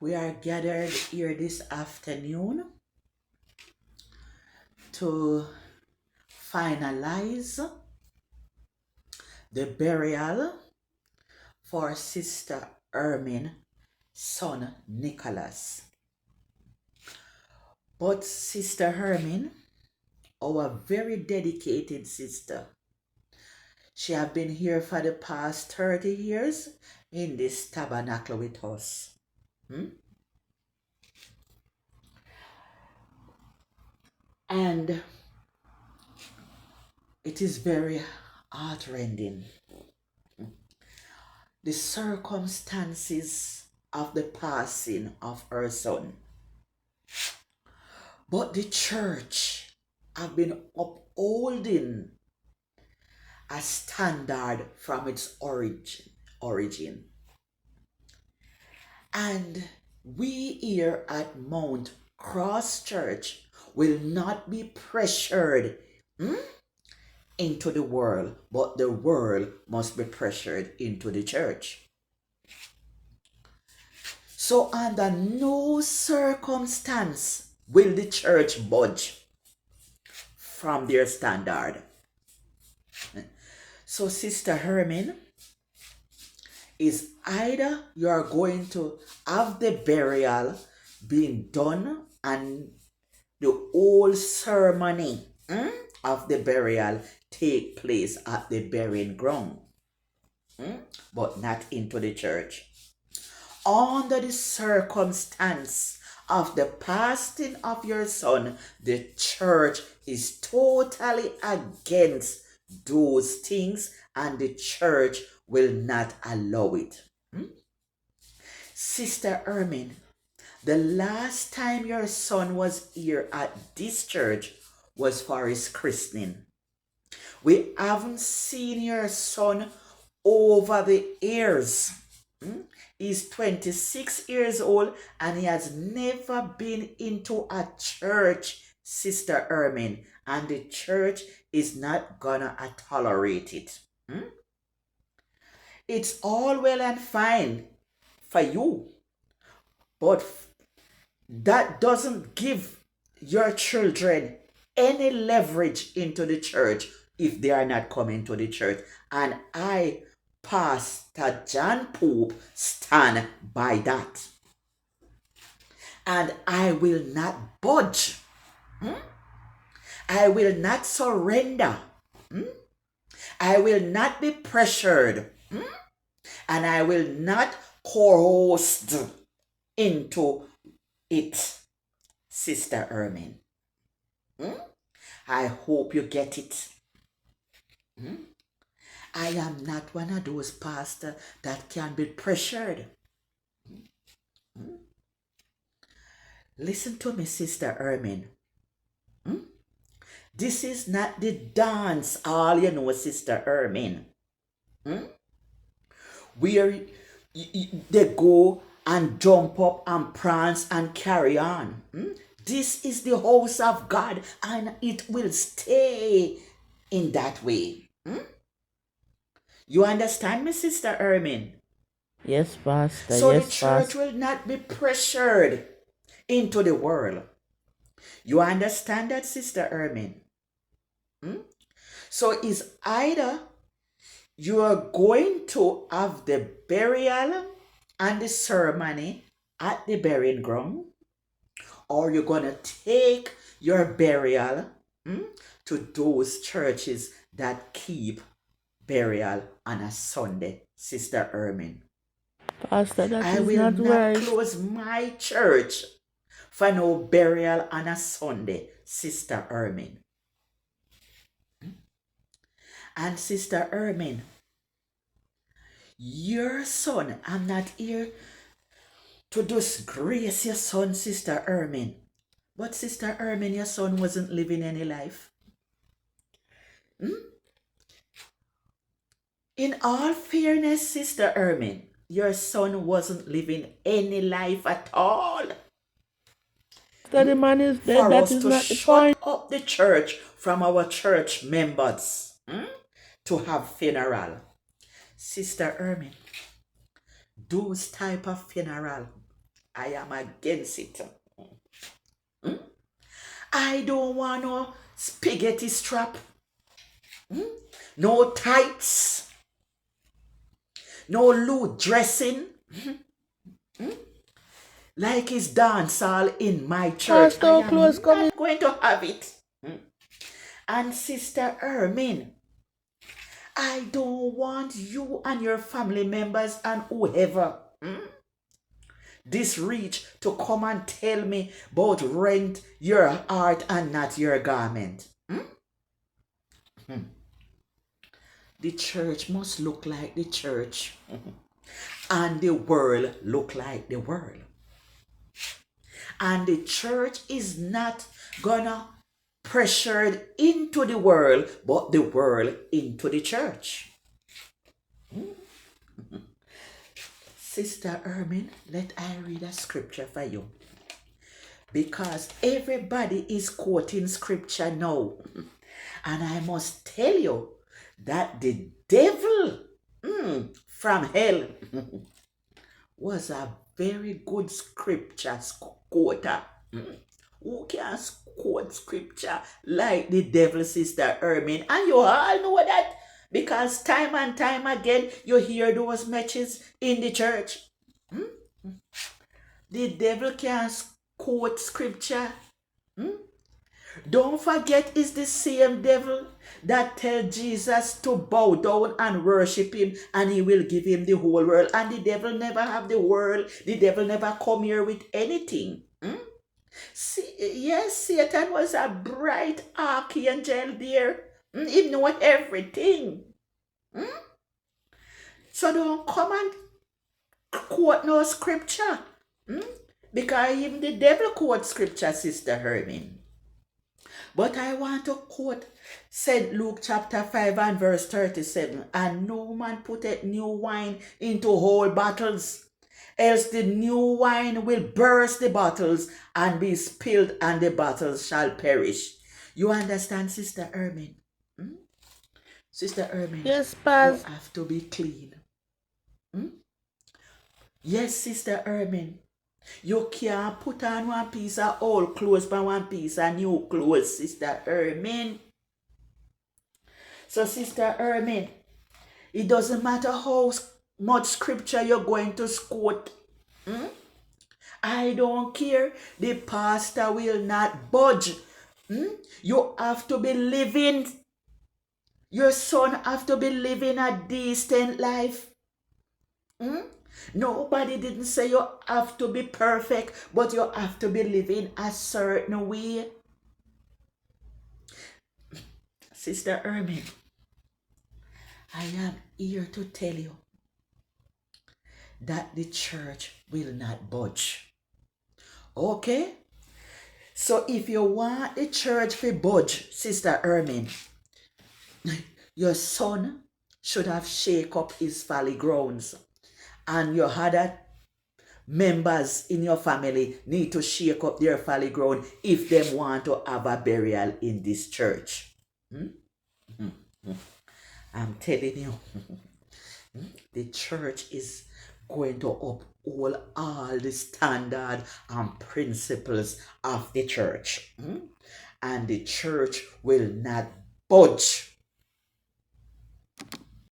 We are gathered here this afternoon to finalize the burial for Sister Ermine, son Nicholas. But Sister Ermine, our very dedicated sister, she have been here for the past 30 years in this tabernacle with us. And it is very heartrending. The circumstances of the passing of her son. But the church have been upholding a standard from its origin. And we here at Mount Cross Church will not be pressured into the world, but the world must be pressured into the church. So under no circumstance will the church budge from their standard. So Sister Ermine, is either you are going to have the burial being done and the whole ceremony of the burial take place at the burying ground, but not into the church. Under the circumstance of the passing of your son, the church is totally against those things and the church will not allow it. Sister Ermine, the last time your son was here at this church was for his christening. We haven't seen your son over the years. He's 26 years old and he has never been into a church, Sister Ermine, and the church is not gonna tolerate it. It's all well and fine for you, but that doesn't give your children any leverage into the church if they are not coming to the church. And I, Pastor John Pope, stand by that. And I will not budge. I will not surrender. I will not be pressured. And I will not coerced into it, Sister Ermine. I hope you get it. I am not one of those pastors that can be pressured. Listen to me, Sister Ermine. This is not the dance all you know, Sister Ermine. Where they go and jump up and prance and carry on. This is the house of God and it will stay in that way. You understand me, Sister Ermine? Yes, Pastor. So yes, the church Pastor. will not be pressured into the world. You understand that, Sister Ermine? So it's either you are going to have the burial and the ceremony at the burying ground, or you're going to take your burial to those churches that keep burial on a Sunday, Sister Ermine. Pastor, that I is will not not right. close my church for no burial on a Sunday, Sister Ermine. And Sister Ermine, your son, I'm not here to disgrace your son, Sister Ermine. But Sister Ermine, your son wasn't living any life. In all fairness, Sister Ermine, your son wasn't living any life at all. That the man is dead, For that us is to not the shut point. up the church from our church members to have funeral. Sister Ermine, those type of funeral, I am against it. Hmm? I don't want no spaghetti strap. Hmm? No tights. No loose dressing. Hmm? Like it's dancehall in my church. I Pastor, close am coming. not going to have it. Hmm? And Sister Ermin, I don't want you and your family members and whoever this reach to come and tell me about rent your heart and not your garment. The church must look like the church and the world look like the world. And the church is not gonna pressured into the world, but the world into the church. Sister Ermin, let I read a scripture for you. Because everybody is quoting scripture now. And I must tell you that the devil from hell was a very good scripture quoter. Who can quote scripture like the devil, Sister Ermin? And you all know that because time and time again you hear those messages in the church. The devil can quote scripture. Don't forget, it's the same devil that tell Jesus to bow down and worship him and he will give him the whole world. And the devil never have the world. The devil never come here with anything. See, yes, Satan was a bright archangel there. He know everything. So don't come and quote no scripture. Because even the devil quotes scripture, Sister Hermin. But I want to quote St. Luke chapter 5 and verse 37. And no man putteth new wine into old bottles, else the new wine will burst the bottles and be spilled, and the bottles shall perish. You understand, Sister Ermin? Sister Ermin, Yes, you Pastor. have to be clean. Yes, Sister Ermin. You can't put on one piece of old clothes but one piece of new clothes, Sister Ermin. So, Sister Ermin, it doesn't matter how much scripture you're going to quote. I don't care. The pastor will not budge. You have to be living. Your son have to be living a decent life. Nobody didn't say you have to be perfect, but you have to be living a certain way. Sister Ermin, I am here to tell you that the church will not budge. Okay? So if you want the church to budge, Sister Ermin, your son should have shake up his valley grounds. And your other members in your family need to shake up their valley ground if they want to have a burial in this church. I'm telling you, the church is going to uphold all the standard and principles of the church. And the church will not budge.